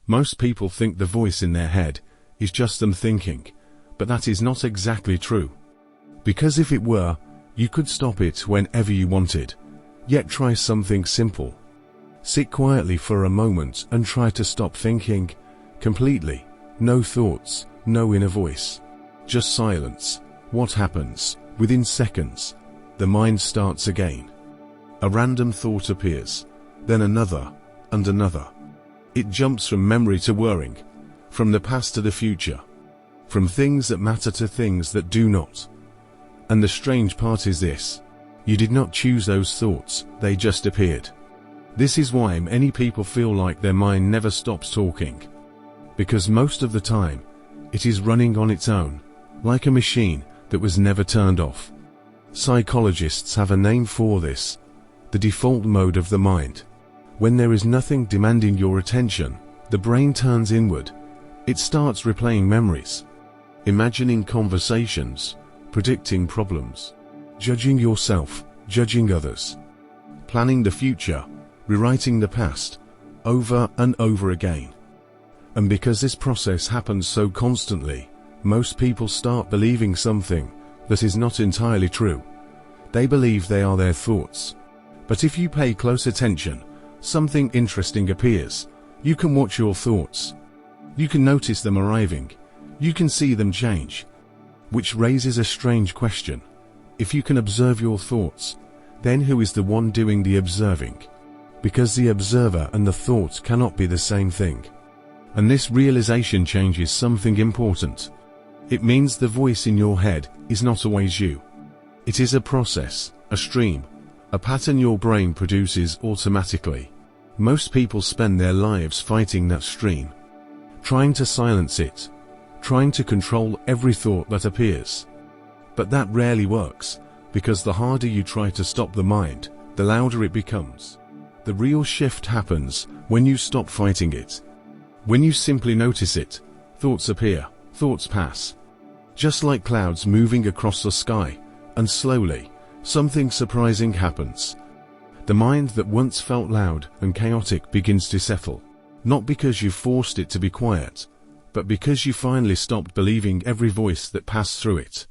Most people think the voice in their head is just them thinking, but that is not exactly true. Because if it were, you could stop it whenever you wanted. Yet try something simple. Sit quietly for a moment and try to stop thinking completely. No thoughts, no inner voice. Just silence. What happens? Within seconds, the mind starts again. A random thought appears, then another, and another. It jumps from memory to worrying, from the past to the future, from things that matter to things that do not. And the strange part is this: you did not choose those thoughts, they just appeared. This is why many people feel like their mind never stops talking. Because most of the time, it is running on its own, like a machine that was never turned off. Psychologists have a name for this: the default mode of the mind. When there is nothing demanding your attention, the brain turns inward. It starts replaying memories, imagining conversations, predicting problems, judging yourself, judging others, planning the future, rewriting the past, over and over again. And because this process happens so constantly, most people start believing something that is not entirely true. They believe they are their thoughts. But if you pay close attention, something interesting appears. You can watch your thoughts. You can notice them arriving. You can see them change. Which raises a strange question. If you can observe your thoughts, then who is the one doing the observing? Because the observer and the thought cannot be the same thing. And this realization changes something important. It means the voice in your head is not always you. It is a process, a stream, a pattern your brain produces automatically. Most people spend their lives fighting that stream, trying to silence it, trying to control every thought that appears. But that rarely works, because the harder you try to stop the mind, the louder it becomes. The real shift happens when you stop fighting it. When you simply notice it, thoughts appear, thoughts pass. Just like clouds moving across the sky, and slowly, something surprising happens. The mind that once felt loud and chaotic begins to settle, not because you forced it to be quiet, but because you finally stopped believing every voice that passed through it.